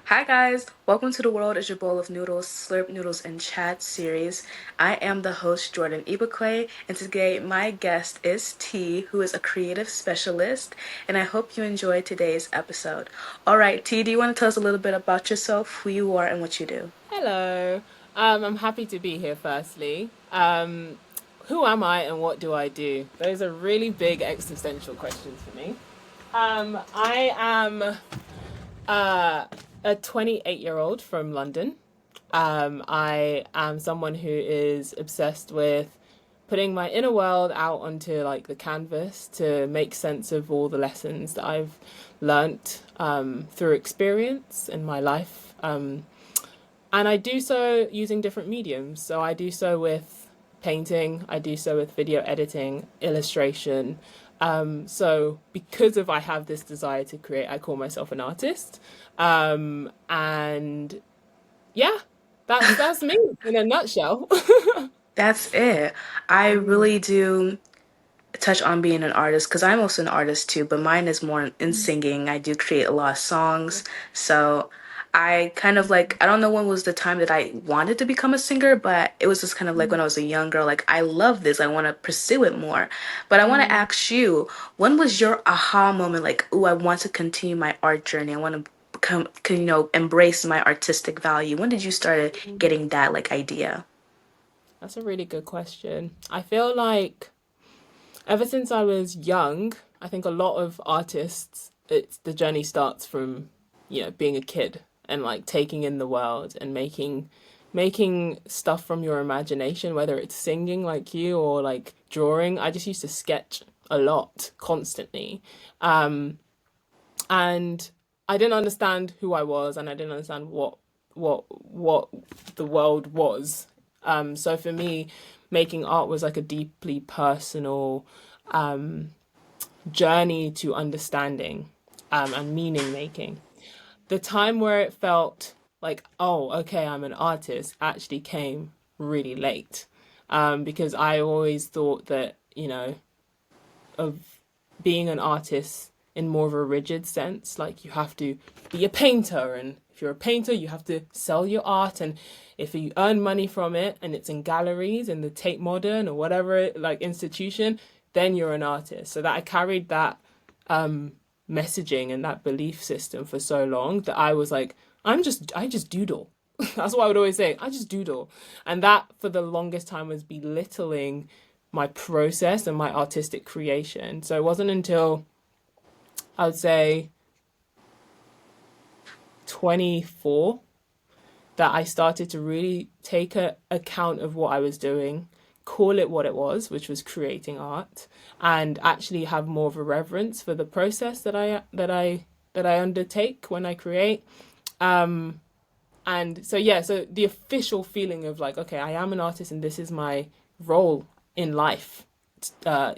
Hi guys, welcome to The World is Your Bowl of Noodles, Slurp Noodles and Chat series. I am the host Jordan Ibakwe, and today my guest is T, who is a creative specialist, and I hope you enjoy today's episode. All right, T, do you want to tell us a little bit about yourself, who you are, and what you do? Hello. I'm happy to be here, firstly. Who am I and what do I do? Those are really big existential questions for me. I am a 28-year-old from London. I am someone who is obsessed with putting my inner world out onto like the canvas to make sense of all the lessons that I've learnt through experience in my life. And I do so using different mediums. So I do so with painting, I do so with video editing, illustration. So because of I have this desire to create, I call myself an artist. And yeah, that's me in a nutshell. That's it. I really do touch on being an artist because I'm also an artist too, but mine is more in singing. I do create a lot of songs. So I kind of like, I don't know when was the time that I wanted to become a singer, but it was just kind of like when I was a young girl, like, I love this. I want to pursue it more. But I want to ask you, when was your aha moment? Like, oh, I want to continue my art journey. I want to become, embrace my artistic value. When did you start getting that like idea? That's a really good question. I feel like ever since I was young, I think a lot of artists, it's the journey starts from, being a kid and like taking in the world and making stuff from your imagination, whether it's singing like you or like drawing. I just used to sketch a lot constantly. And I didn't understand who I was and I didn't understand what the world was. So for me, making art was like a deeply personal journey to understanding and meaning making. The time where it felt like, oh, okay, I'm an artist actually came really late. Because I always thought that, of being an artist in more of a rigid sense, like you have to be a painter, and if you're a painter, you have to sell your art, and if you earn money from it and it's in galleries in the Tate Modern or whatever like institution, then you're an artist. So that I carried that messaging and that belief system for so long that I was like, I just doodle. That's what I would always say. I just doodle. And that for the longest time was belittling my process and my artistic creation. So it wasn't until I would say 24 that I started to really take account of what I was doing, call it what it was, which was creating art, and actually have more of a reverence for the process that I undertake when I create. And so yeah, so the official feeling of like, okay, I am an artist and this is my role in life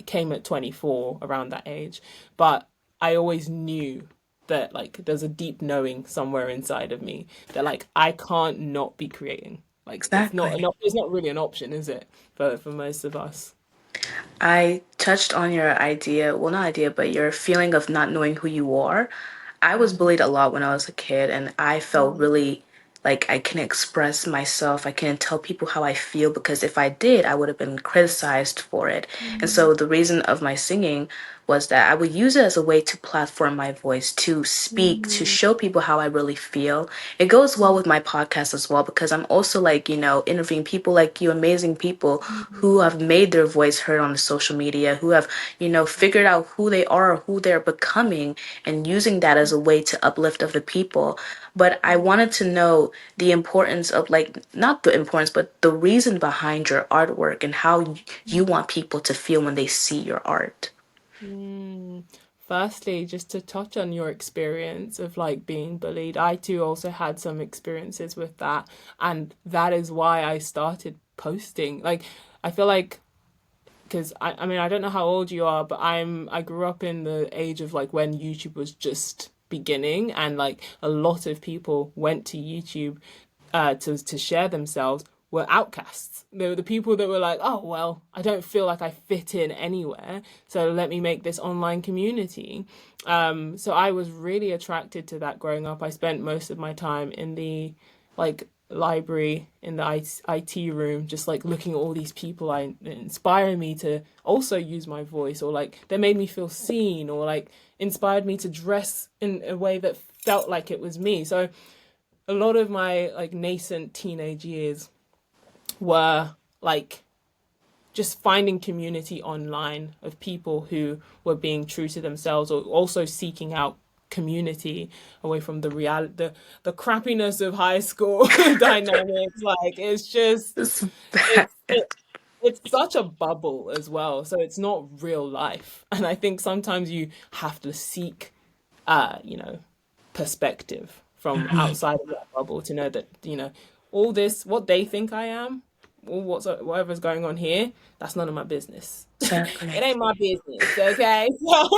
came at 24 around that age. But I always knew that like there's a deep knowing somewhere inside of me that like I can't not be creating. Like Exactly. it's not really an option, is it? For most of us. I touched on your idea, well, not idea, but your feeling of not knowing who you are. I was bullied a lot when I was a kid, and I felt really like I couldn't express myself. I couldn't tell people how I feel because if I did, I would have been criticized for it. And so the reason of my singing was that I would use it as a way to platform my voice, to speak, to show people how I really feel. It goes well with my podcast as well because I'm also like, interviewing people like you, amazing people who have made their voice heard on the social media, who have, figured out who they are or who they're becoming and using that as a way to uplift other people. But I wanted to know the importance of like, not the importance, but the reason behind your artwork and how you want people to feel when they see your art. Mm. Firstly, just to touch on your experience of like being bullied, I too also had some experiences with that, and that is why I started posting. Like, I feel like because I mean I don't know how old you are, but I grew up in the age of like when YouTube was just beginning, and like a lot of people went to YouTube to share themselves were outcasts. They were the people that were like, oh, well, I don't feel like I fit in anywhere, so let me make this online community. So I was really attracted to that growing up. I spent most of my time in the like library in the IT room, just like looking at all these people I inspire me to also use my voice, or like they made me feel seen, or like inspired me to dress in a way that felt like it was me. So a lot of my like nascent teenage years were like just finding community online of people who were being true to themselves, or also seeking out community away from the crappiness of high school dynamics. Like it's just It's it's bad. it's such a bubble as well, so it's not real life. And I think sometimes you have to seek you know, perspective from Mhm. outside of that bubble to know that, all this, what they think I am, or whatever's going on here, that's none of my business. It Exactly. ain't my business, okay? So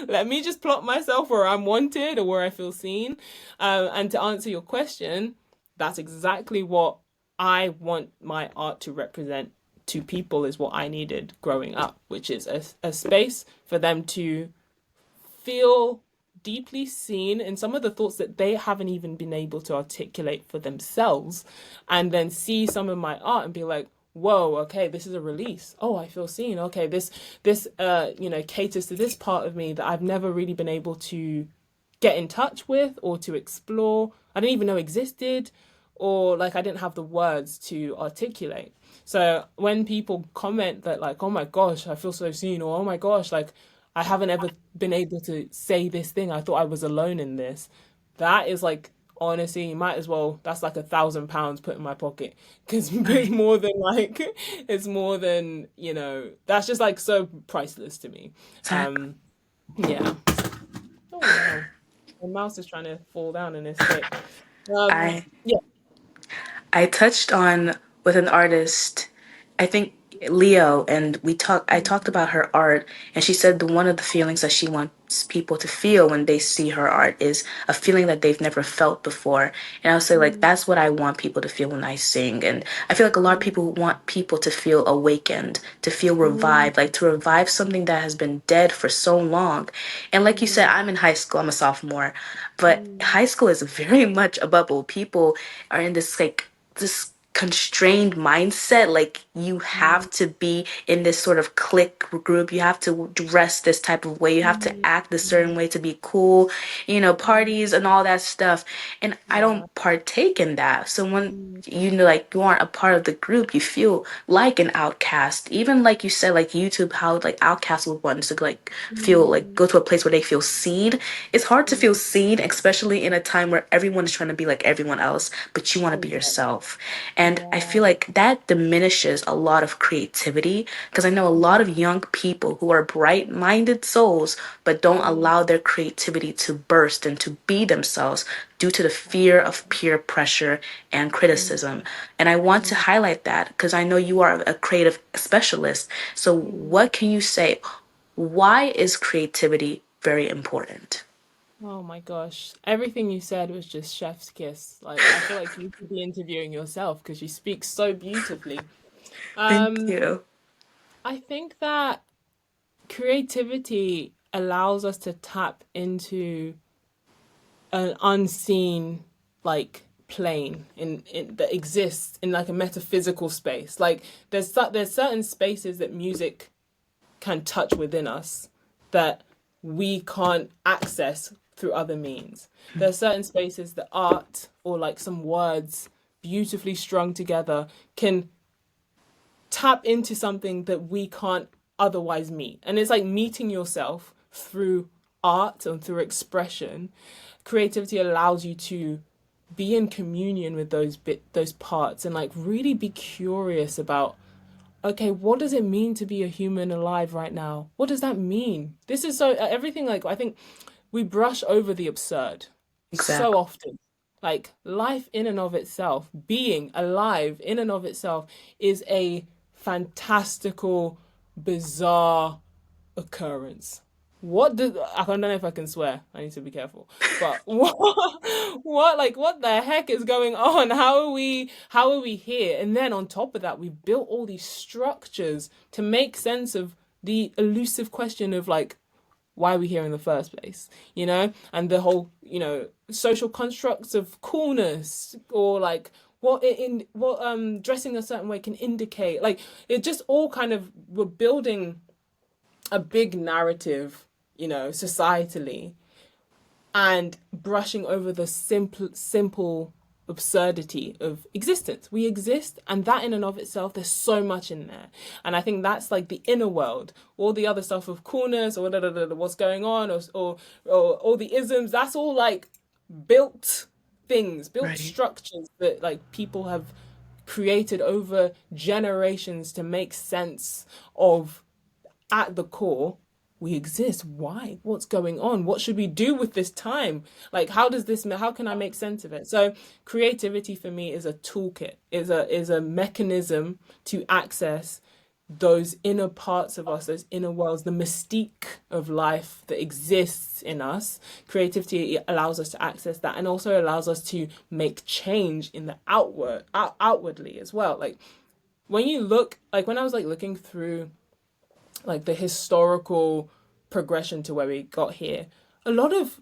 let me just plot myself where I'm wanted or where I feel seen. And to answer your question, that's exactly what I want my art to represent to people, is what I needed growing up, which is a space for them to feel deeply seen in some of the thoughts that they haven't even been able to articulate for themselves, and then see some of my art and be like, whoa, okay, this is a release. Oh, I feel seen. Okay, this caters to this part of me that I've never really been able to get in touch with or to explore. I didn't even know existed, or like I didn't have the words to articulate. So when people comment that, like, oh my gosh, I feel so seen, or oh my gosh, like I haven't ever been able to say this thing, I thought I was alone in this, that is like, honestly, you might as well, that's like £1,000 put in my pocket, because it's Right. more than like, it's more than, that's just like so priceless to me. Exactly. um yeah. Oh wow. My mouse is trying to fall down in this stick. I Yeah. I touched on with an artist, I think Leo, and I talked about her art, and she said one of the feelings that she wants people to feel when they see her art is a feeling that they've never felt before. And I'll say like Mm, that's what I want people to feel when I sing. And I feel like a lot of mm, people want people to feel awakened, to feel mm, revived, like to revive something that has been dead for so long. And like you said, mm, I'm in high school, I'm a sophomore, but mm, high school is very much a bubble. People are in this constrained mindset, like you mm, have to be in this sort of clique group, you have to dress this type of way, you have to mm, act a certain mm, way to be cool, mm. parties and all that stuff. And I Yeah. don't partake in that. So when Mm, like you aren't a part of the group, you feel like an outcast. Even like you said, like YouTube, how like outcasts would want to like feel like mm, go to a place where they feel seen. It's hard to feel mm. seen, especially in a time where everyone is trying to be like everyone else, but you want to be Exactly. yourself. And I Yeah. feel like that diminishes a lot of creativity because I know a lot Mm, of young people who are bright minded souls but don't mm, allow their creativity to burst and to be themselves due to the fear of peer pressure and mm, criticism. And I want to mm, highlight that because I know you are a creative specialist. So, mm. what can you say? Why is creativity very important? Oh my gosh. Everything you said was just chef's kiss. Like I feel like you could be interviewing yourself because you speak so beautifully. Thank Um, you. I think that creativity allows us to tap into an unseen like plane in that exists in like a metaphysical space. Like there's certain spaces that music can touch within us that we can't access through other means. There are certain spaces that art or like some words beautifully strung together can tap into something that we can't otherwise meet. And it's like meeting yourself through art and through expression. Creativity allows you to be in communion with those parts and like really be curious about, okay, what does it mean to be a human alive right now? What does that mean? This is so everything, like I think we brush over the absurd so Exactly. often. Like life in and of itself, being alive in and of itself is a fantastical, bizarre occurrence. what do I don't know if I can swear. I need to be careful. But what the heck is going on? How are we here? And then on top of that, we've built all these structures to make sense of the elusive question of like why are we here in the first place? And the whole, social constructs of coolness or like what dressing a certain way can indicate. Like it just all kind of we're building a big narrative, societally, and brushing over the simple absurdity of existence. We exist, and that in and of itself, there's so much in there. And I think that's like the inner world. All the other stuff of coolness or what's going on, or all the isms, that's all like built things, built Right. structures that like people have created over generations to make sense of at the core, we exist. Why? What's going on? What should we do with this time? Like, how can I make sense of it? So creativity for me is a toolkit, is a mechanism to access those inner parts of us, those inner worlds, the mystique of life that exists in us. Creativity allows us to access that and also allows us to make change in the outwardly as well. Like when you look, like when I was like looking through like the historical progression to where we got here, a lot of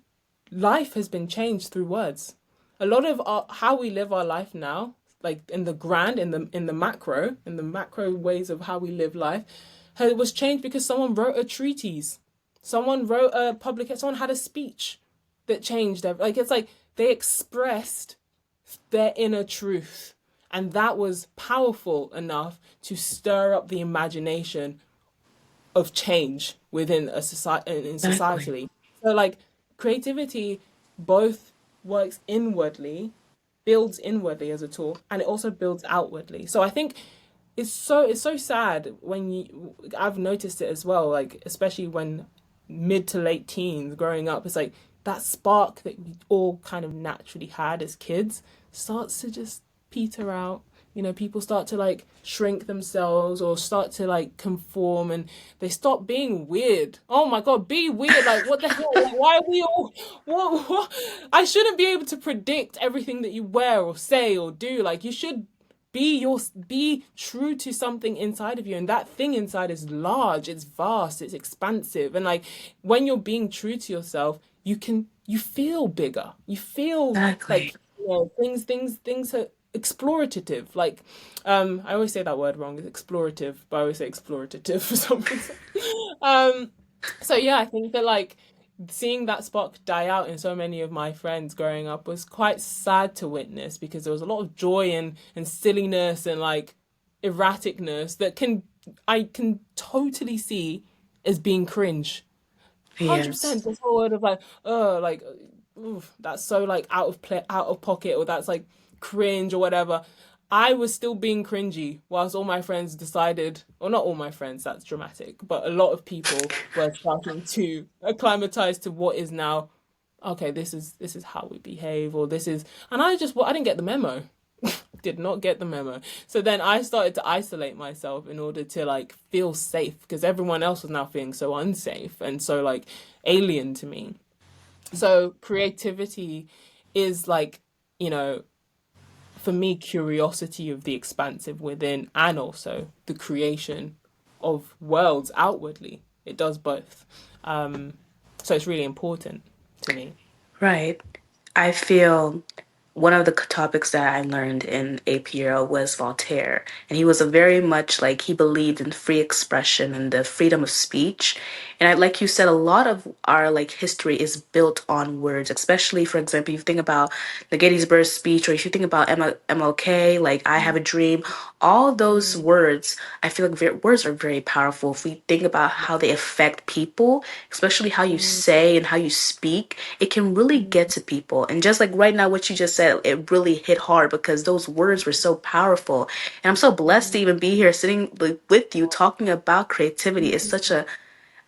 life has been changed through words. A lot of how we live our life now, like in the grand, in the macro ways of how we live life, was changed because someone wrote a treatise, someone wrote a public, someone had a speech that changed everything. Like it's like they expressed their inner truth, and that was powerful enough to stir up the imagination of change within a society in Exactly. societally. So like creativity both works inwardly, builds inwardly as a tool, and it also builds outwardly. So I think it's so sad when I've noticed it as well, like especially when mid to late teens growing up, it's like that spark that we all kind of naturally had as kids starts to just peter out. People start to like shrink themselves or start to like conform, and they stop being weird. Oh my God, be weird. Like, what the hell? Like, why are we all, what? I shouldn't be able to predict everything that you wear or say or do. Like, you should be true to something inside of you, and that thing inside is large, it's vast, it's expansive. And like when you're being true to yourself, you feel bigger, you feel like Exactly. things are explorative. Like I always say that word wrong, it's explorative, but I always say explorative for some reason. um so yeah, I think that like seeing that spark die out in so many of my friends growing up was quite sad to witness, because there was a lot of joy and silliness and like erraticness that I can totally see as being cringe. Yes. 100%. This whole word of like, oh, like, oof, that's so like out of pocket, or that's like cringe or whatever. I was still being cringy whilst all my friends decided, or not all my friends, that's dramatic, but a lot of people were starting to acclimatize to what is now, okay, this is how we behave, or this is, and I didn't get the memo. Did not get the memo. So then I started to isolate myself in order to like feel safe, because everyone else was now feeling so unsafe and so like alien to me. So creativity is like, you know, for me, curiosity of the expansive within and also the creation of worlds outwardly. It does both. Um, so it's really important to me. Right. I feel one of the topics that I learned in AP Euro was Voltaire, and he was a very much like he believed in free expression and the freedom of speech. And like you said, a lot of our like history is built on words, especially for example, you think about the Gettysburg speech, or if you think about MLK, like I Have a Dream, all those Mm, words, I feel like words are very powerful. If we think about how they affect people, especially how you mm, say and how you speak, it can really get mm, to people. And just like right now, what you just said, it really hit hard because those words were so powerful. And I'm so blessed to mm, even be here sitting with you talking about creativity. It's such mm. a,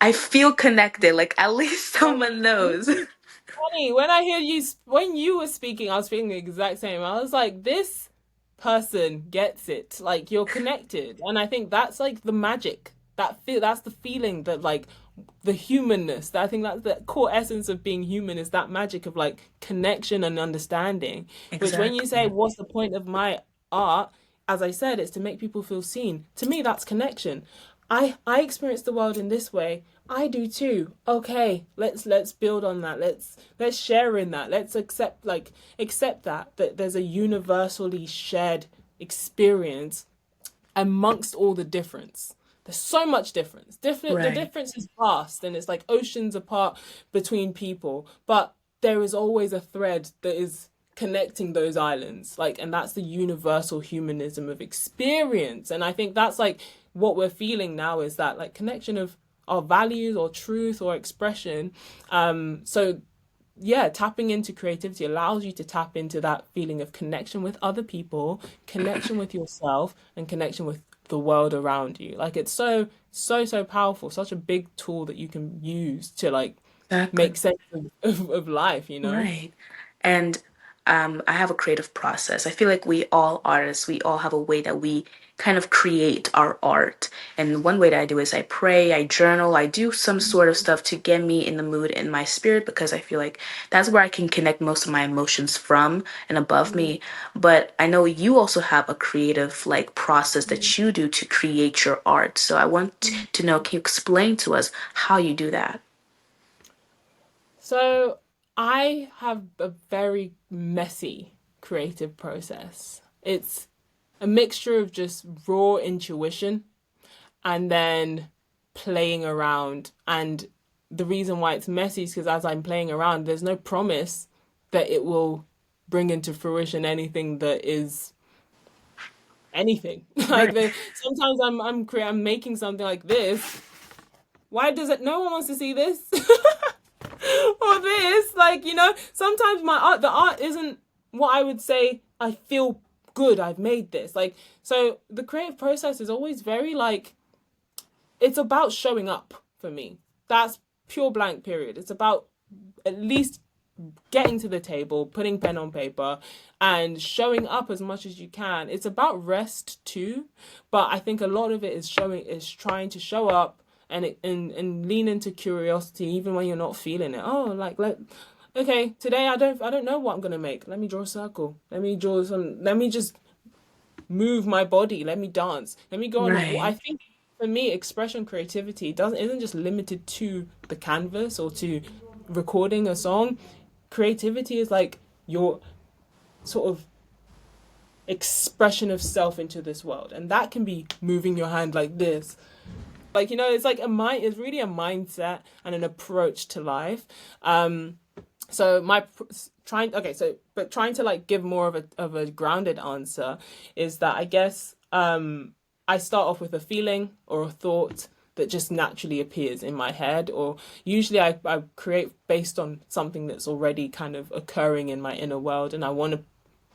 I feel connected, like at least Funny, someone knows. funny. When I hear you, when you were speaking, I was feeling the exact same. I was like, this person gets it. Like you're connected, and I think that's like the magic. That's the feeling that like the humanness. That I think that's the core essence of being human, is that magic of like connection and understanding. Which when you say, Exactly. what's the point of my art? As I said, it's to make people feel seen. To me, that's connection. I experience the world in this way. I do too. Okay, let's build on that. Let's share in that. Let's accept that there's a universally shared experience amongst all the difference. There's so much difference. The Right. difference is vast, and it's like oceans apart between people, but there is always a thread that is connecting those islands. Like, and that's the universal humanism of experience. And I think that's like what we're feeling now, is that like connection of our values or truth or expression. So yeah, tapping into creativity allows you to tap into that feeling of connection with other people, connection with yourself, and connection with the world around you. Like it's so powerful, such a big tool that you can use to like Exactly. make sense of life, you know? Right. And I have a creative process. I feel like we all artists, we all have a way that we kind of create our art. And one way that I do is I pray, I journal, I do some sort of stuff to get me in the mood and my spirit because I feel like that's where I can connect most of my emotions from and above me. But I know you also have a creative like process that you do to create your art. So I want to know, can you explain to us how you do that? So I have a very messy creative process. It's a mixture of just raw intuition and then playing around. And the reason why it's messy is because as I'm playing around, there's no promise that it will bring into fruition anything that is anything. Right. Sometimes I'm making something like this. Why does it? No one wants to see this. Or this, like, sometimes the art isn't what I would say. I feel good, I've made this, like, so the creative process is always very like, it's about showing up for me. That's pure blank period. It's about at least getting to the table, putting pen on paper, and showing up as much as you can. It's about rest too, but I think a lot of it is trying to show up and lean into curiosity even when you're not feeling it. Oh, like okay, today I don't know what I'm gonna make. Let me draw a circle. Let me just move my body. Let me dance. Let me go on. I Right. think for me, expression creativity doesn't isn't just limited to the canvas or to recording a song. Creativity is like your sort of expression of self into this world, and that can be moving your hand like this. Like, it's like a mind. It's really a mindset and an approach to life. So trying to like give more of a grounded answer is that I guess I start off with a feeling or a thought that just naturally appears in my head, or usually I create based on something that's already kind of occurring in my inner world, and I want to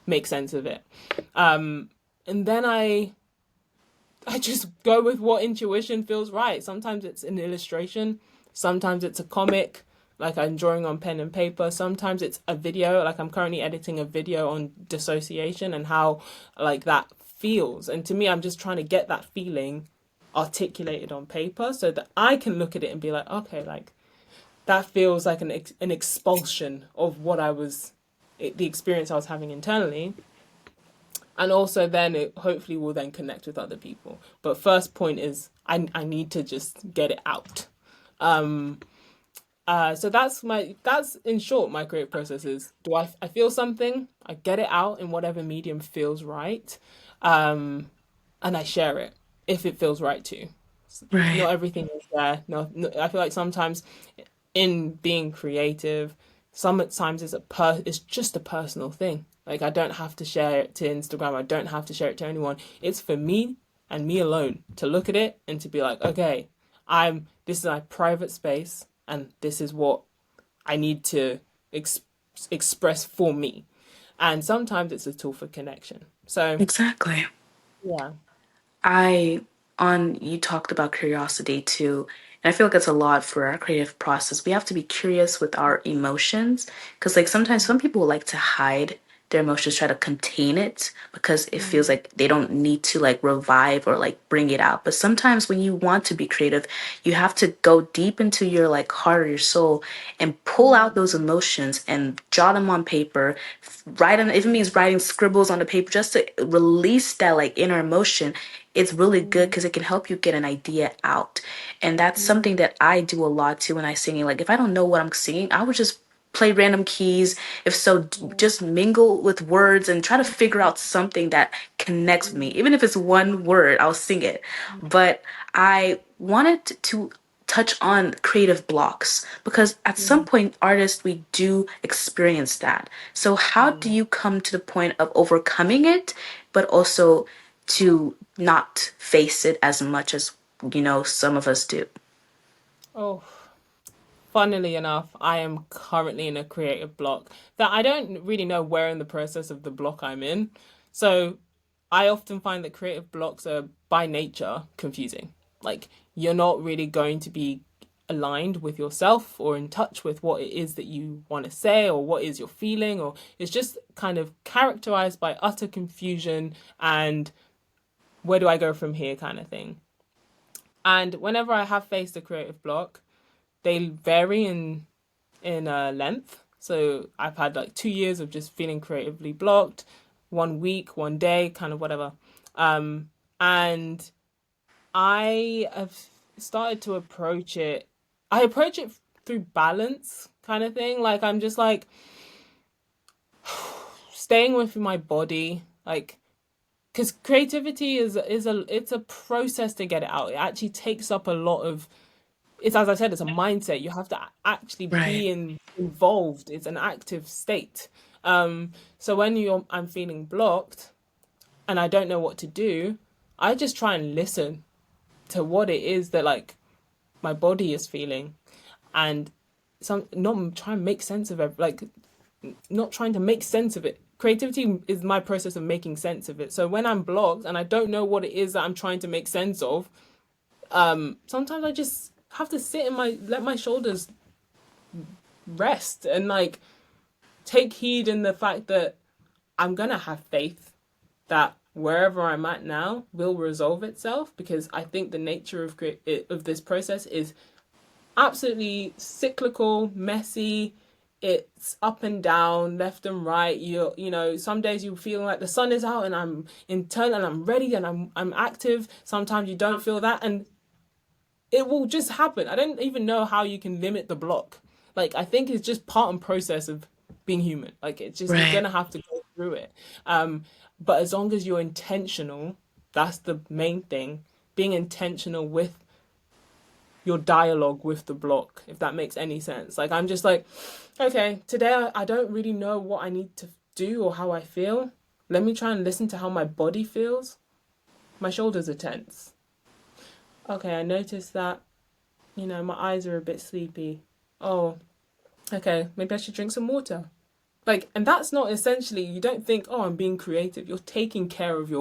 make sense of it. And then I just go with what intuition feels right. Sometimes it's an illustration, sometimes it's a comic, like I'm drawing on pen and paper. Sometimes it's a video, like I'm currently editing a video on dissociation and how like that feels. And to me, I'm just trying to get that feeling articulated on paper so that I can look at it and be like, okay, like that feels like an expulsion of the experience I was having internally, and also then it hopefully will then connect with other people. But first point is I need to just get it out. So that's in short my creative process is, I feel something, I get it out in whatever medium feels right, and I share it if it feels right too. Right. Not everything is there. No, I feel like sometimes in being creative, sometimes it's just a personal thing. Like I don't have to share it to Instagram. I don't have to share it to anyone. It's for me and me alone to look at it and to be like, okay, this is my private space, and this is what I need to ex- express for me. And sometimes it's a tool for connection. So Exactly. yeah. I on you talked about curiosity too, and I feel like it's a lot for our creative process. We have to be curious with our emotions because like sometimes some people like to hide their emotions, try to contain it because it feels like they don't need to like revive or like bring it out. But sometimes when you want to be creative, you have to go deep into your like heart or your soul and pull out those emotions and jot them on paper, write them, if it means writing scribbles on the paper just to release that like inner emotion. It's really good because it can help you get an idea out. And that's something that I do a lot too when I sing. Like if I don't know what I'm singing, I would just play random keys. If so, just mingle with words and try to figure out something that connects with me. Even if it's one word, I'll sing it. But I wanted to touch on creative blocks because at some point artists we do experience that. So how do you come to the point of overcoming it but also to not face it as much as some of us do? Oh, funnily enough, I am currently in a creative block that I don't really know where in the process of the block I'm in. So I often find that creative blocks are by nature confusing. Like you're not really going to be aligned with yourself or in touch with what it is that you want to say or what is your feeling, or it's just kind of characterized by utter confusion and where do I go from here kind of thing. And whenever I have faced a creative block, they vary in length. So I've had like 2 years of just feeling creatively blocked, 1 week, 1 day, kind of whatever. And I have started to approach it. I approach it through balance, kind of thing. Like I'm just like staying with my body, like because creativity is a process to get it out. It actually takes up a lot of, it's as I said, it's a mindset. You have to actually Right. be involved. It's an active state. So when I'm feeling blocked and I don't know what to do, I just try and listen to what it is that like my body is feeling, and some not try and make sense of it. Like not trying to make sense of it. Creativity is my process of making sense of it. So when I'm blocked and I don't know what it is that I'm trying to make sense of, sometimes I just have to sit in let my shoulders rest and like take heed in the fact that I'm gonna have faith that wherever I'm at now will resolve itself, because I think the nature of this process is absolutely cyclical, messy. It's up and down, left and right. Some days you feel like the sun is out and I'm in turn and I'm ready and I'm active. Sometimes you don't feel that, and it will just happen. I don't even know how you can limit the block. Like I think it's just part and process of being human. Like it's just you're Right. gonna have to go through it. But as long as you're intentional, that's the main thing. Being intentional with your dialogue with the block, if that makes any sense. Like I'm just like, okay, today I don't really know what I need to do or how I feel. Let me try and listen to how my body feels. My shoulders are tense. Okay, I noticed that, my eyes are a bit sleepy. Oh, okay, maybe I should drink some water. Like, and that's not essentially, you don't think, oh, I'm being creative. You're taking care of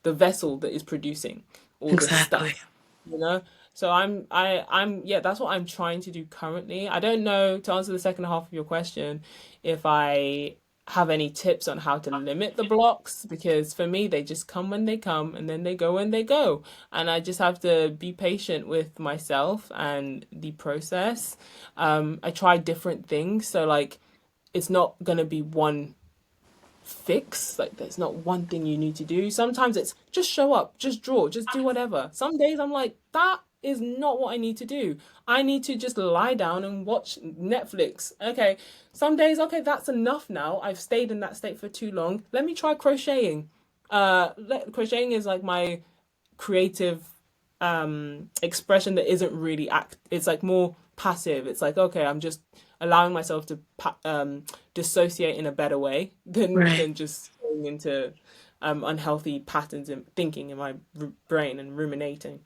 the vessel that is producing all this Exactly. stuff, you know? So yeah, that's what I'm trying to do currently. I don't know, to answer the second half of your question, if I have any tips on how to limit the blocks, because for me, they just come when they come and then they go when they go. And I just have to be patient with myself and the process. I try different things. So like, it's not gonna be one fix. Like there's not one thing you need to do. Sometimes it's just show up, just draw, just do whatever. Some days I'm like, that is not what I need to do. I need to just lie down and watch Netflix. Okay. Some days, okay, that's enough now. I've stayed in that state for too long. Let me try crocheting. Crocheting is like my creative expression that isn't really it's like more passive. It's like, okay, I'm just allowing myself to dissociate in a better way than Right. just going into unhealthy patterns and thinking in my brain and ruminating.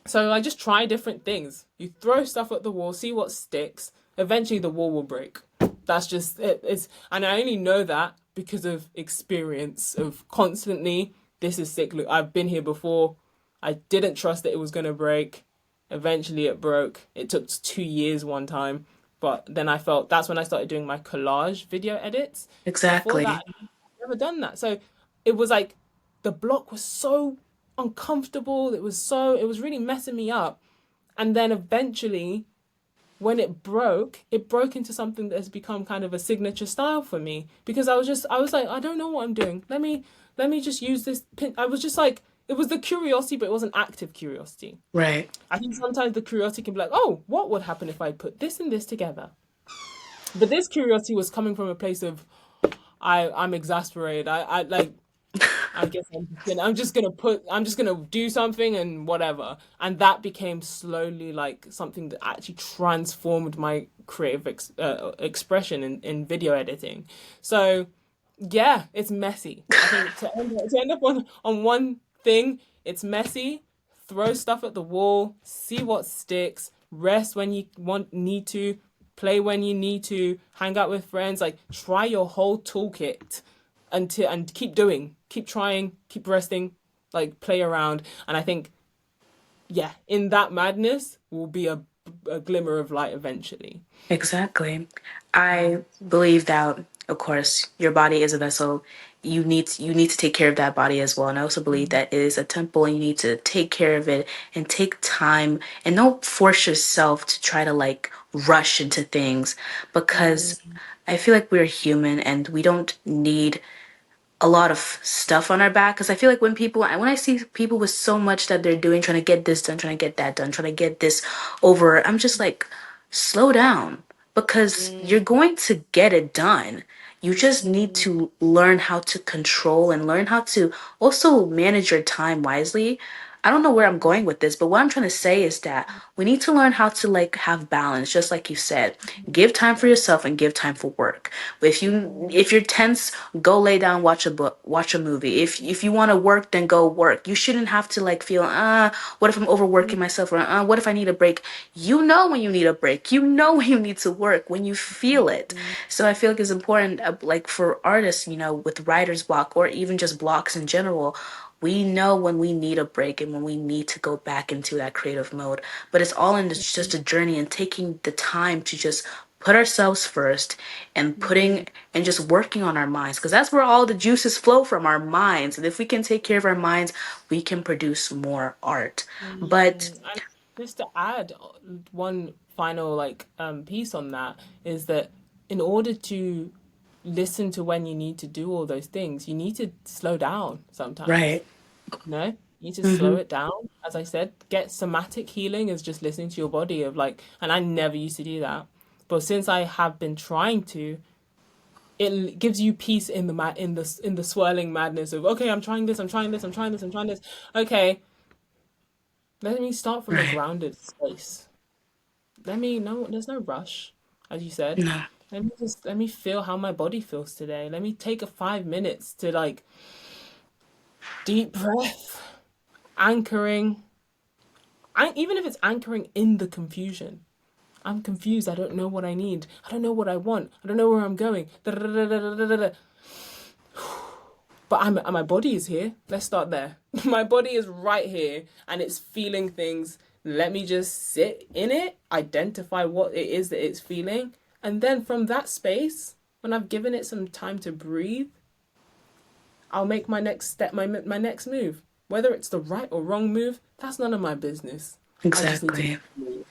So I just try different things. You throw stuff at the wall, see what sticks. Eventually the wall will break. That's just it. And I only know that because of experience of constantly, this is sick. Look, I've been here before. I didn't trust that it was gonna break. Eventually it broke. It took 2 years one time. But then I felt that's when I started doing my collage video edits. Before that, Exactly. never done that. So it was like the block was so uncomfortable. It was really messing me up. And then eventually, when it broke into something that has become kind of a signature style for me because I was like, I don't know what I'm doing. Let me just use this pin. I was just like, it was the curiosity, but it wasn't active curiosity. Right. I think sometimes the curiosity can be like, oh, what would happen if I put this and this together? But this curiosity was coming from a place of I'm exasperated. I like I guess I'm just gonna do something and whatever. And that became slowly like something that actually transformed my creative expression in video editing. So yeah, it's messy. I think to end up on one thing, it's messy. Throw stuff at the wall, see what sticks, rest when you need to, play when you need to, hang out with friends, like try your whole toolkit until and keep doing, keep trying, keep resting, like play around. And I think yeah, in that madness will be a glimmer of light eventually. Exactly. I believe that, of course, your body is a vessel. You need to take care of that body as well. And I also believe Mm, that it is a temple and you need to take care of it and take time and don't force yourself to try to like rush into things because mm, I feel like we're human and we don't need a lot of stuff on our back because I feel like when I see people with so much that they're doing, trying to get this done, trying to get that done, trying to get this over, I'm just like, slow down because you're mm, going to get it done. You just need mm, to learn how to control and learn how to also manage your time wisely. I don't know where I'm going with this, but what I'm trying to say is that we need to learn how to like have balance, just like you said. Give time for yourself and give time for work. If you're tense, go lay down, watch a book, watch a movie. If you want to work, then go work. You shouldn't have to like feel, what if I'm overworking myself or what if I need a break? You know when you need a break. You know when you need to work when you feel it. mm, So I feel like it's important like for artists, with writer's block or even just blocks in general, we know when we need a break and when we need to go back into that creative mode. But it's all in this, just a journey and taking the time to just put ourselves first and mm, putting and just working on our minds because that's where all the juices flow from our minds. And if we can take care of our minds, we can produce more art. But And just to add one final piece on that is that in order to listen to when you need to do all those things, you need to slow down sometimes. right. No, you need to slow Hmm. it down. As I said, get somatic healing is just listening to your body of like, and I never used to do that. But since I have been trying to, it gives you peace in in the swirling madness of okay, I'm trying this, I'm trying this, I'm trying this, I'm trying this. Okay, let me start from a Right. grounded space. No, there's no rush, as you said. No. Let me feel how my body feels today. Let me take a 5 minutes to like deep breath, anchoring. Even if it's anchoring in the confusion. I'm confused. I don't know what I need. I don't know what I want. I don't know where I'm going. But my body is here. Let's start there. My body is right here and it's feeling things. Let me just sit in it, identify what it is that it's feeling, and then from that space, when I've given it some time to breathe, I'll make my next step, my next move. Whether it's the right or wrong move, that's none of my business. I just need to Exactly. move.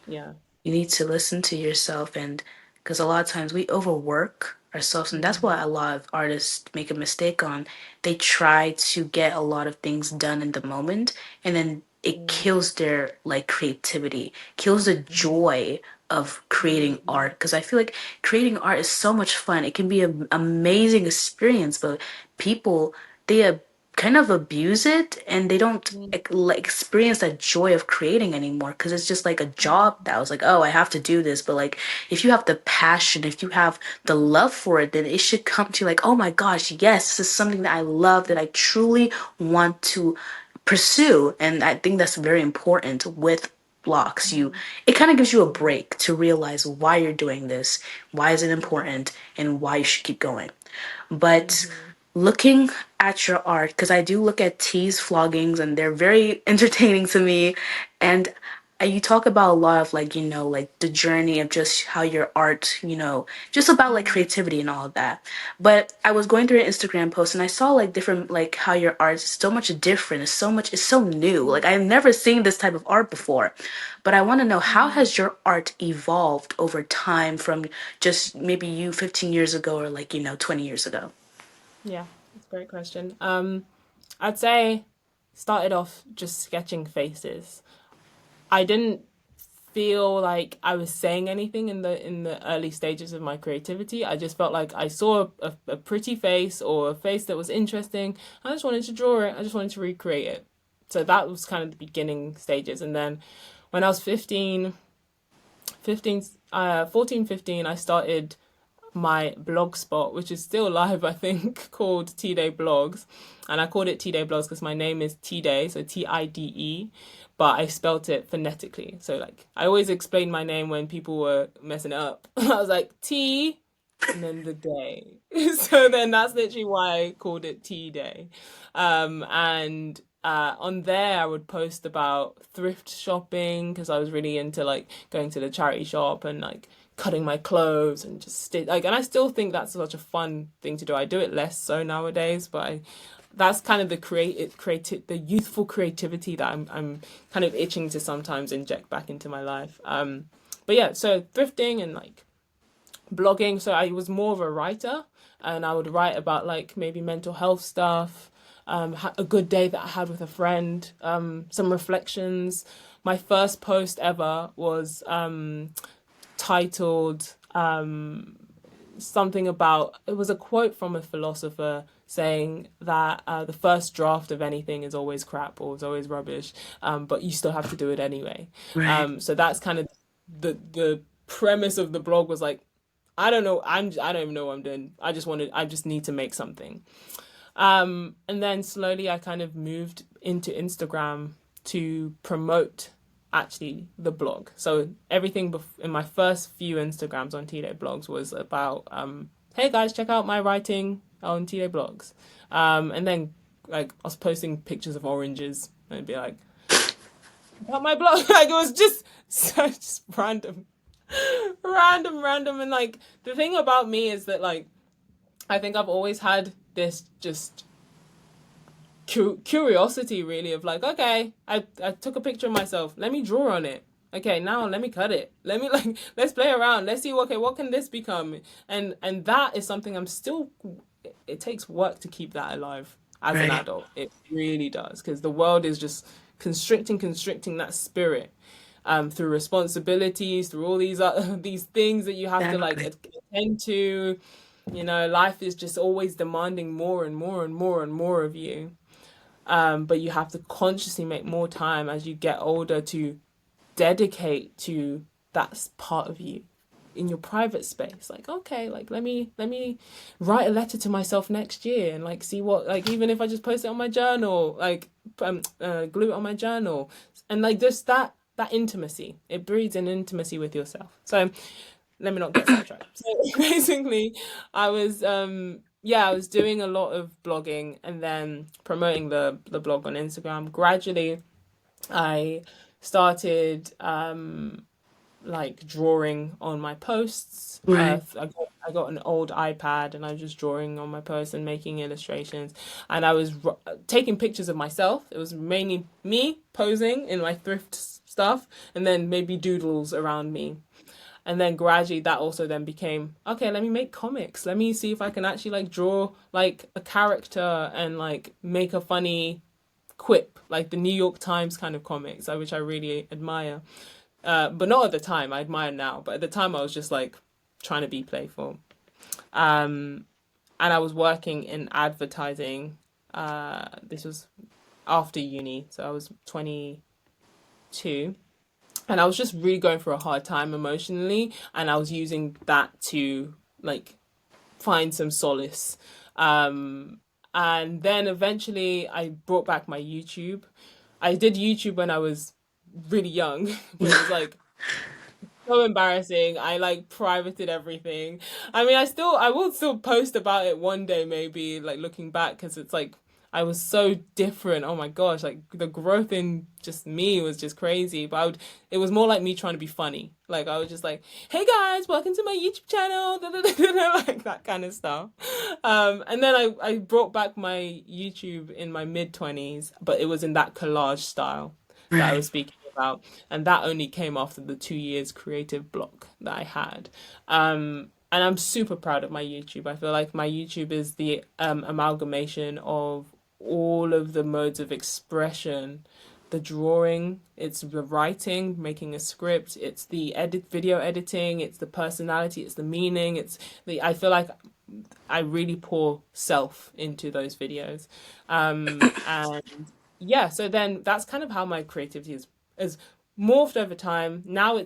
Yeah. You need to listen to yourself, and because a lot of times we overwork ourselves, and that's what Mm-hmm. a lot of artists make a mistake on. They try to get a lot of things done in the moment, and then it kills their like creativity, kills the joy of creating Mm-hmm. art. Because I feel like creating art is so much fun. It can be an amazing experience, but people they kind of abuse it and they don't like experience that joy of creating anymore because it's just like a job that was like, oh, I have to do this. But like if you have the passion, if you have the love for it, then it should come to you like, oh my gosh, yes, this is something that I love, that I truly want to pursue. And I think that's very important with blocks. It kind of gives you a break to realize why you're doing this, why is it important, and why you should keep going. But Mm-hmm. looking at your art, because I do look at tease floggings and they're very entertaining to me. And you talk about a lot of like, like the journey of just how your art, just about like creativity and all of that. But I was going through an Instagram post and I saw like different, like how your art is so much different. It's so new. Like I've never seen this type of art before. But I want to know, how Mm. has your art evolved over time from just maybe you 15 years ago or like, 20 years ago? Yeah, that's a great question. I'd say started off just sketching faces. I didn't feel like I was saying anything in the early stages of my creativity. I just felt like I saw a pretty face or a face that was interesting. I just wanted to draw it. I just wanted to recreate it. So that was kind of the beginning stages. And then when I was 14, 15, I started my blog spot, which is still live, I think, called T Day Blogs. And I called it T Day Blogs because my name is T Day, so Tide, but I spelt it phonetically. So, like, I always explained my name when people were messing it up. I was like, T and then the day. So then that's literally why I called it T Day. And on there, I would post about thrift shopping because I was really into like going to the charity shop and like cutting my clothes and just like, and I still think that's such a fun thing to do. I do it less so nowadays, but that's kind of the creative, the youthful creativity that I'm kind of itching to sometimes inject back into my life. But yeah, so thrifting and like blogging. So I was more of a writer, and I would write about like maybe mental health stuff, a good day that I had with a friend, some reflections. My first post ever was titled something about, it was a quote from a philosopher saying that the first draft of anything is always crap or is always rubbish, but you still have to do it anyway. Right. So that's kind of the premise of the blog was like, I don't know, I don't even know what I'm doing. I just need to make something. And then slowly I kind of moved into Instagram to promote actually the blog. So everything in my first few Instagrams on T-Day Blogs was about, hey guys, check out my writing on T-Day Blogs. And then like I was posting pictures of oranges and it'd be like, about my blog. Like it was just such random, random. And like the thing about me is that like I think I've always had this just curiosity really of like, okay, I took a picture of myself, let me draw on it. Okay, now let me cut it, let me like let's play around, let's see, okay, what can this become. And that is something I'm still, it takes work to keep that alive as an Right. adult. It really does, because the world is just constricting that spirit, through responsibilities, through all these these things that you have to like Exactly. attend to. You know, life is just always demanding more and more and more and more of you. But you have to consciously make more time as you get older to dedicate to that part of you in your private space. Like, okay, like let me write a letter to myself next year and like see what, like even if I just post it on my journal, like glue it on my journal, and like just that intimacy, it breeds an intimacy with yourself. So let me not get sidetracked. So basically, I was yeah, I was doing a lot of blogging and then promoting the blog on Instagram. Gradually, I started like drawing on my posts. Right. I got an old iPad and I was just drawing on my posts and making illustrations. And I was taking pictures of myself. It was mainly me posing in my thrift stuff and then maybe doodles around me. And then gradually that also then became, okay, let me make comics. Let me see if I can actually like draw like a character and like make a funny quip, like the New York Times kind of comics, which I really admire. But not at the time. I admire now, but at the time I was just like trying to be playful. Um, and I was working in advertising. This was after uni, so I was 22, and I was just really going through a hard time emotionally, and I was using that to like find some solace. Um, and then eventually I brought back my YouTube. I did YouTube when I was really young, but it was like so embarrassing. I like privated everything. I mean, I will still post about it one day, maybe like looking back, because it's like I was so different. Oh my gosh, like the growth in just me was just crazy. But it was more like me trying to be funny. Like I was just like, "Hey guys, welcome to my YouTube channel," like that kind of stuff. And then I brought back my YouTube in my mid 20s, but it was in that collage style that I Right. was speaking about, and that only came after the 2 years creative block that I had. And I'm super proud of my YouTube. I feel like my YouTube is the amalgamation of all of the modes of expression, the drawing, it's the writing, making a script, it's the video editing, it's the personality, it's the meaning, it's the I feel like I really pour self into those videos. And yeah, so then that's kind of how my creativity is morphed over time. Now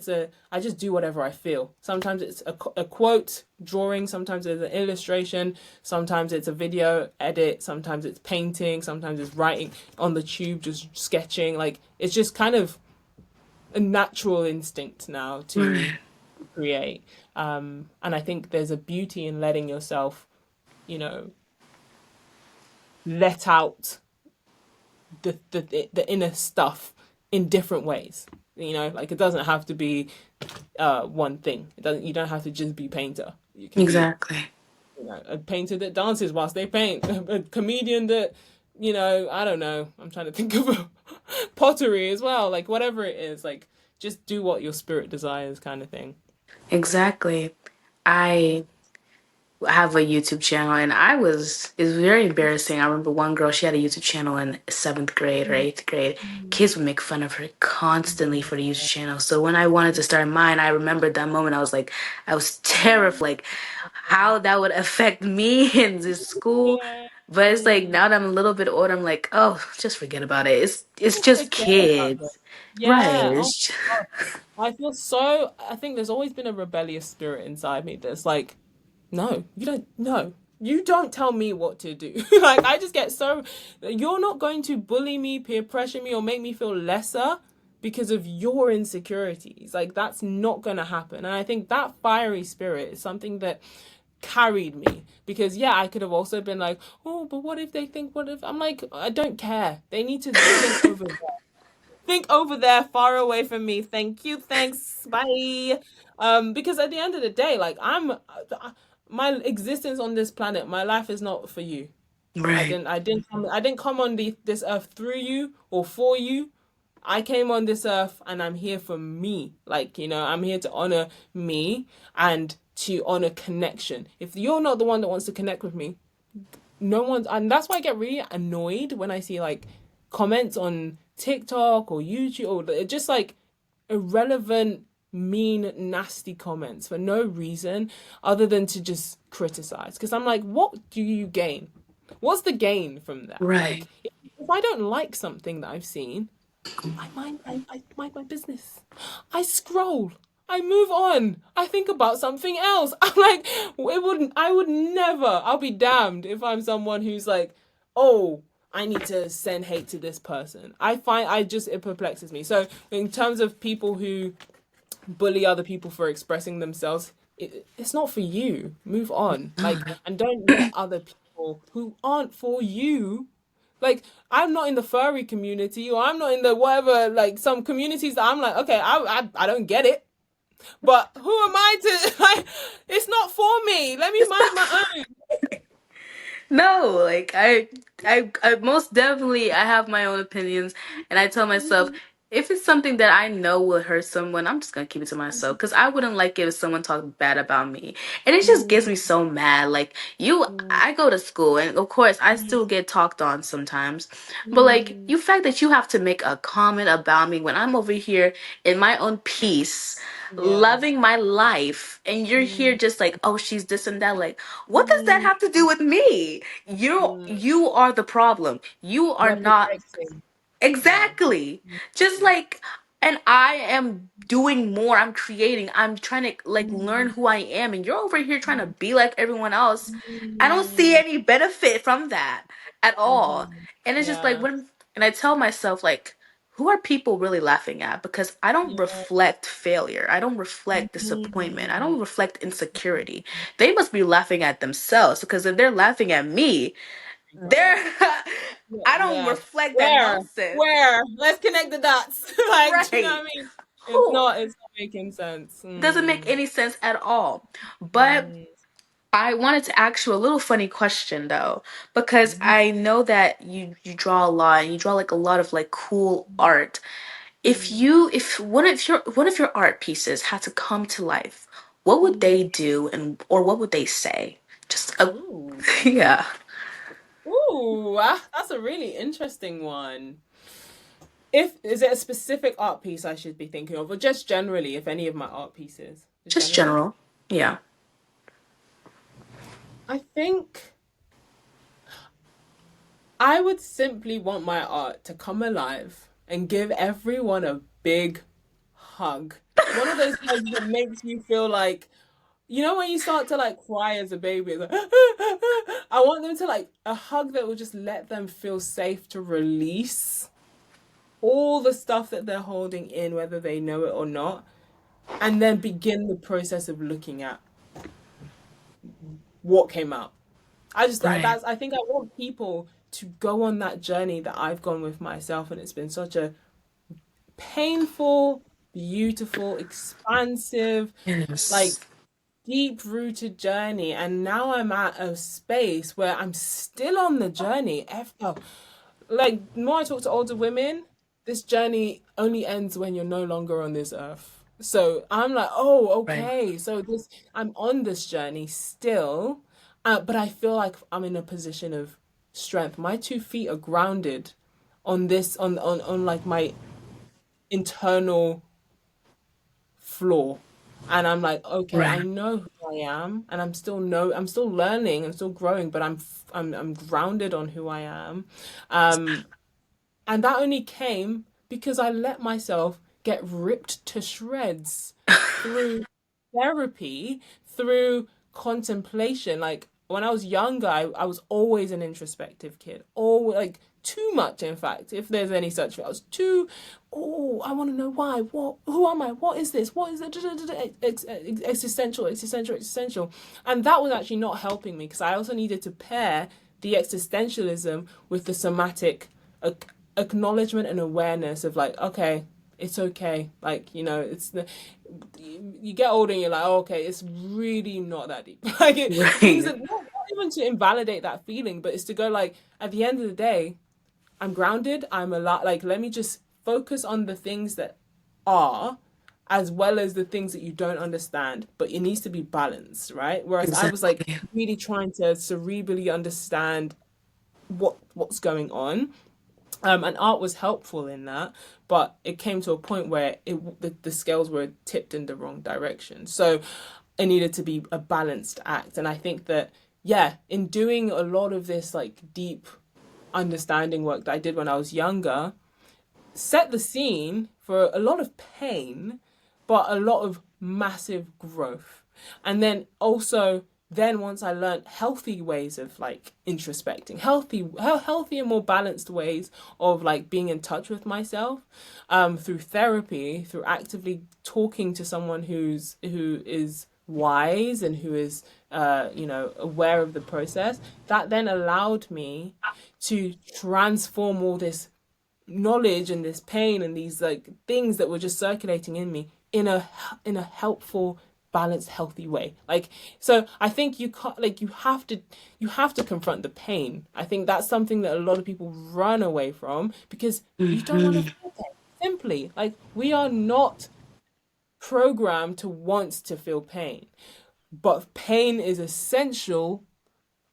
I just do whatever I feel. Sometimes it's a quote drawing, sometimes it's an illustration, sometimes it's a video edit, sometimes it's painting, sometimes it's writing on the tube, just sketching. Like it's just kind of a natural instinct now to Right. create. And I think there's a beauty in letting yourself, you know, let out the inner stuff in different ways. You know, like it doesn't have to be one thing. It doesn't. You don't have to just be painter. You can be, Exactly. you know, a painter that dances whilst they paint, a comedian that, you know, I don't know. I'm trying to think of a pottery as well. Like whatever it is, like just do what your spirit desires, kind of thing. Exactly. I have a YouTube channel, and it's very embarrassing. I remember one girl, she had a YouTube channel in seventh grade or eighth grade. Kids would make fun of her constantly for the YouTube channel. So when I wanted to start mine, I remembered that moment. I was like, I was terrified, like how that would affect me in this school. Yeah. But it's like Mm. now that I'm a little bit older, I'm like, oh, just forget about it. It's Just just forget about it. kids, right? Yeah. Oh my God. I feel so. I think there's always been a rebellious spirit inside me that's like, no, you don't. No, you don't tell me what to do. Like I just get so. You're not going to bully me, peer pressure me, or make me feel lesser because of your insecurities. Like that's not going to happen. And I think that fiery spirit is something that carried me because yeah, I could have also been like, oh, but what if they think? What if I'm like, I don't care. They need to think over there, far away from me. Thank you. Thanks. Bye. Because at the end of the day, like my existence on this planet, my life is not for you. Right. I didn't come on this earth through you or for you. I came on this earth and I'm here for me. Like, you know, I'm here to honor me and to honor connection. If you're not the one that wants to connect with me, no one's, and that's why I get really annoyed when I see like comments on TikTok or YouTube or just like irrelevant, mean, nasty comments for no reason other than to just criticize. Because I'm like, what do you gain? What's the gain from that? Right. Like, if I don't like something that I've seen, I mind my business. I scroll. I move on. I think about something else. I'm like, I would never, I'll be damned if I'm someone who's like, oh, I need to send hate to this person. It perplexes me. So, in terms of people who bully other people for expressing themselves, it's not for you. Move on. Like, and don't let other people who aren't for you, like I'm not in the furry community or I'm not in the whatever, like some communities that I'm like, okay, I don't get it. But who am I to like it's not for me. Let me mind my own. No, like I most definitely I have my own opinions, and I tell myself if it's something that I know will hurt someone, I'm just gonna keep it to myself because I wouldn't like it if someone talked bad about me, and it just gets me so mad. Like I go to school, and of course I still get talked on sometimes, but like you fact that you have to make a comment about me when I'm over here in my own peace, Yeah. loving my life, and you're here Mm, just like, oh, she's this and that. Like, what does that mm, have to do with me? mm. You are the problem. You are You're not projecting. Yeah. exactly. Just like, and I am doing more. I'm creating. I'm trying to like learn Mm, who I am, and you're over here trying to be like everyone else. I don't see mm, any benefit from that at all. And it's just like yeah. when, and I tell myself like, who are people really laughing at? Because I don't Yeah. reflect failure. I don't reflect disappointment. I Mm, don't reflect insecurity. They must be laughing at themselves because if they're laughing at me, There, I don't Yeah. reflect that Where? nonsense. Where? Let's connect the dots. Like, do you know what Right. I mean? Who? It's not making sense. Doesn't make Mm. any sense at all. But Mm. I wanted to ask you a little funny question though, because Mhm. I know that you draw a lot and you draw like a lot of like cool art. Mm. If one of your art pieces had to come to life, what would Mm. they do and or what would they say? Just a Ooh. yeah, Ooh, that's a really interesting one. If is it a specific art piece I should be thinking of, or just generally, if any of my art pieces, just just generally? general. Yeah. I think I would simply want my art to come alive and give everyone a big hug. One of those hugs that makes you feel like, you know, when you start to like cry as a baby, it's like, I want them to like a hug that will just let them feel safe to release all the stuff that they're holding in, whether they know it or not, and then begin the process of looking at what came out. Right. I think I want people to go on that journey that I've gone with myself, and it's been such a painful, beautiful, expansive, like Yes. deep rooted journey. And now I'm at a space where I'm still on the journey. Like, the more I talk to older women, this journey only ends when you're no longer on this earth. So I'm like, oh, Right. okay. I'm on this journey still, but I feel like I'm in a position of strength. My 2 feet are grounded on this, on like my internal floor. And I'm like, okay, I Right. know who I am, and I'm still learning, I'm still growing, but I'm grounded on who I am. Um, and that only came because I let myself get ripped to shreds through therapy, through contemplation. Like when I was younger, I was always an introspective kid. Always, like too much, in fact, if there's any such thing. I was too, oh, I want to know why. What? Who am I? What is this? What is it? Existential, existential, existential. And that was actually not helping me because I also needed to pair the existentialism with the somatic acknowledgement and awareness of like, okay, it's okay. Like, you know, you get older and you're like, oh, okay, it's really not that deep. Like things Right. that not even to invalidate that feeling, but it's to go like, at the end of the day, I'm grounded. I'm a lot like, let me just focus on the things that are, as well as the things that you don't understand, but it needs to be balanced, right? Whereas I was like Exactly. really trying to cerebrally understand what's going on. And art was helpful in that, but it came to a point where the scales were tipped in the wrong direction. So it needed to be a balanced act. And I think that, yeah, in doing a lot of this like deep understanding work that I did when I was younger, set the scene for a lot of pain, but a lot of massive growth. And then also, then once I learned healthy ways of like introspecting, healthy and more balanced ways of like being in touch with myself, through therapy, through actively talking to someone who is wise and who is you know, aware of the process, that then allowed me to transform all this knowledge and this pain and these like things that were just circulating in me in a helpful, balanced, healthy way. Like, so I think you can't, like, you have to confront the pain. I think that's something that a lot of people run away from because you don't want to Hmm. feel pain. Simply, like, we are not programmed to want to feel pain, but pain is essential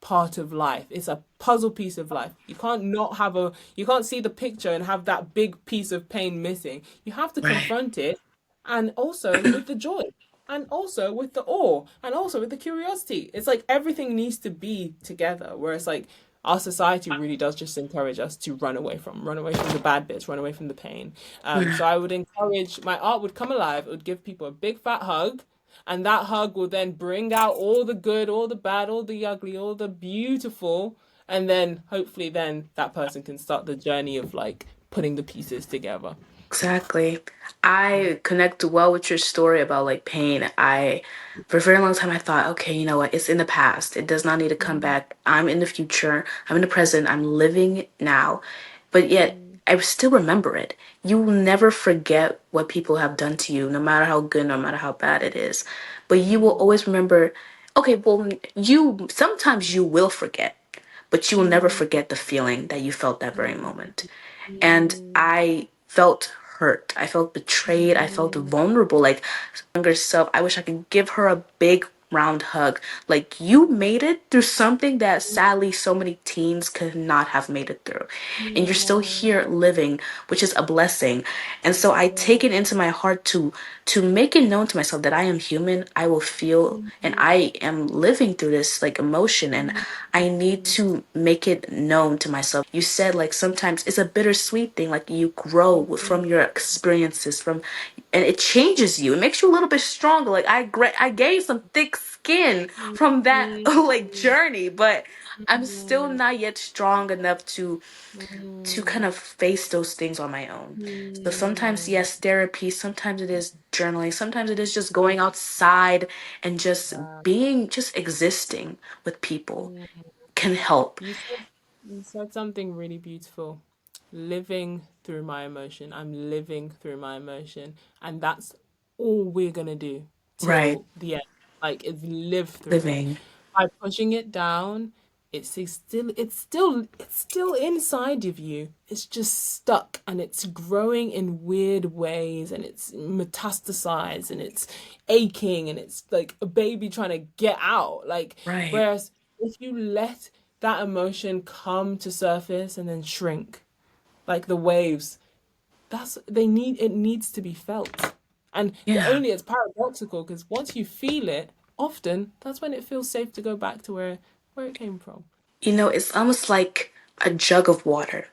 part of life. It's a puzzle piece of life. You can't see the picture and have that big piece of pain missing. You have to Right. confront it, and also with the joy, and also with the awe, and also with the curiosity. It's like everything needs to be together. Whereas like our society really does just encourage us to run away from the bad bits, run away from the pain. So I would encourage my art would come alive. It would give people a big fat hug, and that hug will then bring out all the good, all the bad, all the ugly, all the beautiful. And then hopefully then that person can start the journey of like putting the pieces together. Exactly. I connect well with your story about like pain. For a very long time, I thought, okay, you know what? It's in the past. It does not need to come Mm, back. I'm in the future. I'm in the present. I'm living now. But yet, mm, I still remember it. You will never forget what people have done to you, no matter how good, no matter how bad it is. But you will mm, always remember, okay, well, sometimes you will forget, but you will never mm, forget the feeling that you felt that very mm, moment. And mm, I felt hurt. I felt betrayed. I felt mm, vulnerable. Like younger self, I wish I could give her a big round hug. Like you made it through something that sadly so many teens could not have made it through. And you're still yeah, here living, which is a blessing. And so I yeah, take it into my heart to make it known to myself that I am human. I will feel and mm, I am living through this like emotion and mm, I need mm, to make it known to myself. You said like sometimes it's a bittersweet thing, like you grow from your experiences from and it changes you. It makes you a little bit stronger. Like I gained some thick skin mm, from that mm, like journey, but I'm still mm, not yet strong enough to kind mm, of face those things on my own. So sometimes, mm, yes, therapy, sometimes it is journaling, sometimes it is just going outside and just yeah, being, just existing with people yeah. can help. You said something really beautiful. Living through my emotion. I'm living through my emotion. And that's all we're gonna do Right. till the end. Like is live through it. Living. By pushing it down, it's still inside of you. It's just stuck and it's growing in weird ways and it's metastasized and it's aching and it's like a baby trying to get out. Like Right. whereas if you let that emotion come to surface and then shrink, like the waves, it needs to be felt. And the Yeah. only it's paradoxical because once you feel it, often that's when it feels safe to go back to where it came from. You know, it's almost like a jug of water.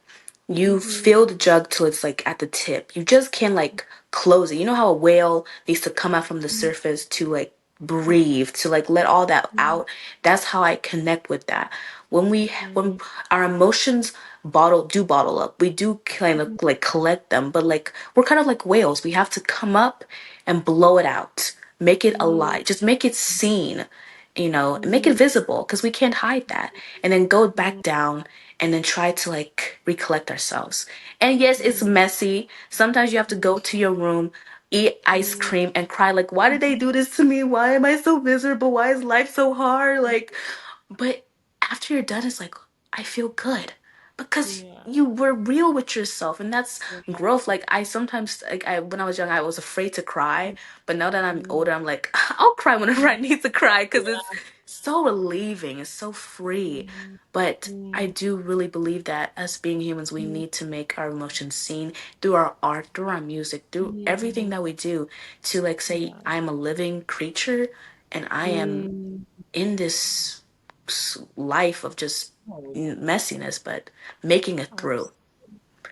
You Hmm. fill the jug till it's like at the tip. You just can't like close it. You know how a whale needs to come out from the surface to like breathe, to like let all that out? That's how I connect with that. When our emotions bottle up, we do kind of like collect them, but like we're kind of like whales. We have to come up and blow it out. Make it alive. Just make it seen, and make it visible because we can't hide that. And then go back down and then try to like recollect ourselves. And yes, it's messy. Sometimes you have to go to your room, eat ice cream, and cry like, why did they do this to me? Why am I so miserable? Why is life so hard? Like, but after you're done, it's like, I feel good because Yeah. you were real with yourself, and that's Yeah. growth. Like I sometimes, like when I was young, I was afraid to cry, but now that I'm Mm. older, I'm like, I'll cry whenever I need to cry because it's so relieving, it's so free. But I Mm. do really believe that as being humans, we Mm. need to make our emotions seen through our art, through our music, through everything Mm. that we do to like say, Yeah. I'm a living creature and I am Mm. in this life of just Oh, messiness, but making it through. abs-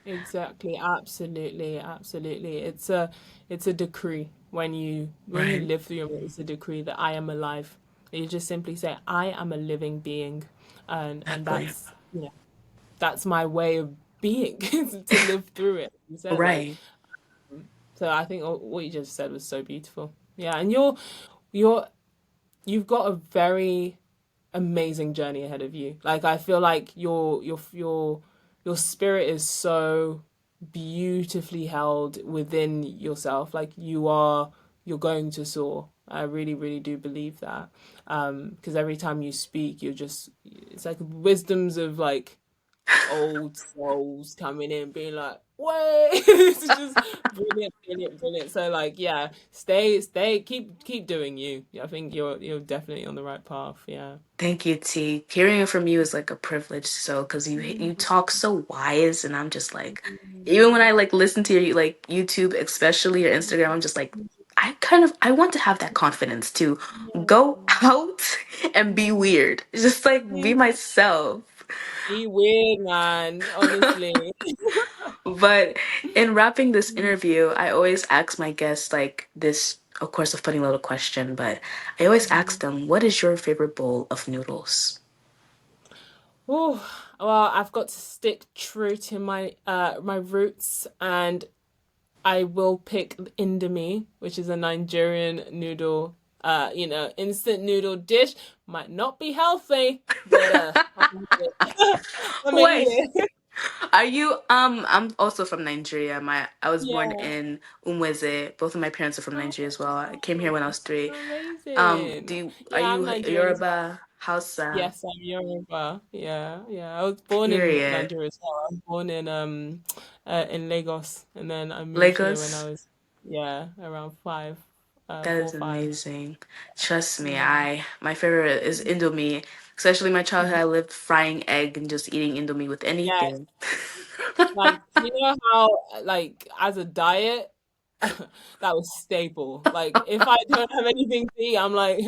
exactly. Absolutely. Absolutely. It's a decree when you Right. live through your it's a decree that I am alive. You just simply say I am a living being, and Exactly. that's my way of being to live through it. You said like Right. so. I think what you just said was so beautiful. Yeah, and you're you've got a very amazing journey ahead of you. Like I feel like your spirit is so beautifully held within yourself. Like you're going to soar. I really, really do believe that. Because every time you speak, it's like wisdoms of like old souls coming in, being like, "Wait!" It's just brilliant, brilliant, brilliant. So, like, yeah, stay, keep doing you. Yeah, I think you're definitely on the right path. Yeah. Thank you, T. Hearing it from you is like a privilege, so because you talk so wise, and I'm just like, even when I like listen to your like YouTube, especially your Instagram, I'm just like, I want to have that confidence to go out and be weird, just like be myself. Be weird, man. Honestly. But in wrapping this interview, I always ask my guests like this, of course, a funny little question, but I always ask them, what is your favorite bowl of noodles? Oh, well, I've got to stick true to my roots, and I will pick Indomie, which is a Nigerian noodle, instant noodle dish. Might not be healthy, but I'm gonna eat it. I'm gonna eat Wait, it. are you I'm also from Nigeria. I was born Yeah. in Umweze. Both of my parents are from Nigeria as well. I came here when I was 3. Amazing. Are Yeah, I'm you Nigerian as well. Yoruba, Hausa? Yes, I'm Yoruba. Yeah, yeah. I was born in Period. Nigeria as well. I was born in Lagos, and then I moved here when I Lagos? was, yeah, around five, That four, is five. amazing. Trust me, Yeah. my favorite is Indomie. Especially my childhood, Mhm. I lived frying egg and just eating Indomie with Yes. anything. Like, you know how, like, as a diet, that was staple. Like, if I don't have anything to eat, I'm like,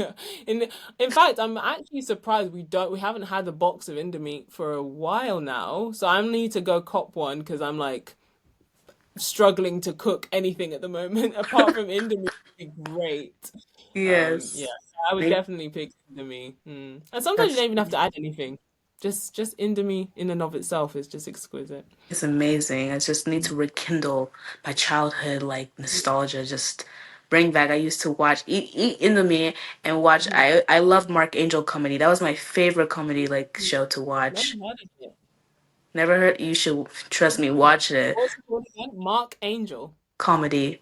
in in fact, I'm actually surprised we haven't had a box of Indomie for a while now. So I need to go cop one because I'm like struggling to cook anything at the moment apart from Indomie. Would be great. Yeah, Yes. I would Make definitely pick Indomie. And sometimes you that's don't even have to add anything. Just Indomie in and of itself is just exquisite. It's amazing. I just need to Mm. rekindle my childhood like nostalgia. Just bring back. I used to watch eat Indomie and watch. I loved Mark Angel comedy. That was my favorite comedy like show to Never watch. heard of it. Never heard? You should trust me. No. Watch it. What's it called again? Mark Angel. Comedy.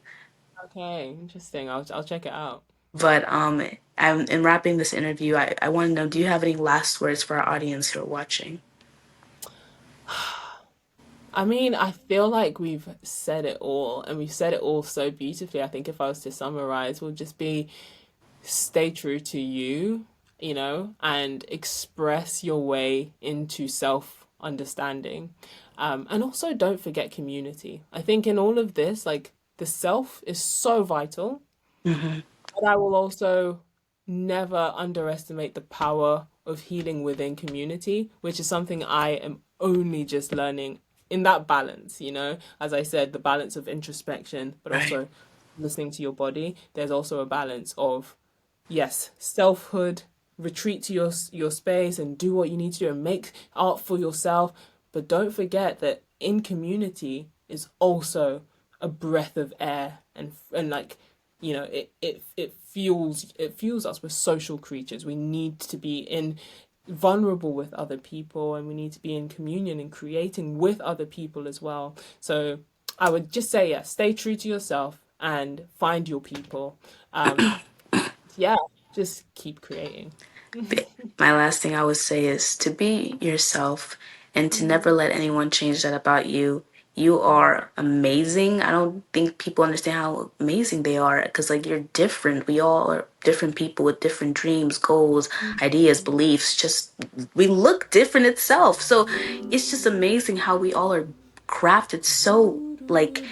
Okay, interesting. I'll check it out. But in wrapping this interview, I want to know, do you have any last words for our audience who are watching? I mean, I feel like we've said it all, and we've said it all so beautifully. I think if I was to summarize, would just be stay true to you, and express your way into self understanding. And also don't forget community. I think in all of this, like the self is so vital, Hmm. but I will also never underestimate the power of healing within community, which is something I am only just learning in that balance, as I said, the balance of introspection, but Right. also listening to your body. There's also a balance of, yes, selfhood, retreat to your space and do what you need to do and make art for yourself. But don't forget that in community is also a breath of air, and like, it fuels us. We're social creatures. We need to be in vulnerable with other people, and we need to be in communion and creating with other people as well. So I would just say, yeah, stay true to yourself and find your people. Yeah, just keep creating. My last thing I would say is to be yourself and to never let anyone change that about you. You are amazing. I don't think people understand how amazing they are because, like, you're different. We all are different people with different dreams, goals, ideas, beliefs. Just we look different itself. So it's just amazing how we all are crafted so, like,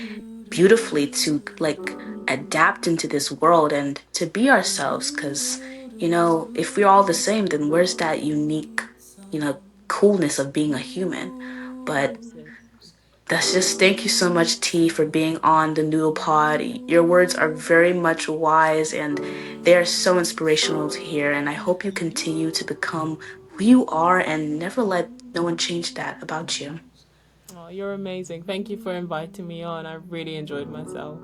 beautifully to like adapt into this world and to be ourselves because if we're all the same then where's that unique you know coolness of being a human. But Absolutely. that's just thank you so much, T, for being on the Noodle Pod. Your words are very much wise and they are so inspirational to hear, and I hope you continue to become who you are and never let no one change that about you. Oh, you're amazing. Thank you for inviting me on. I really enjoyed myself.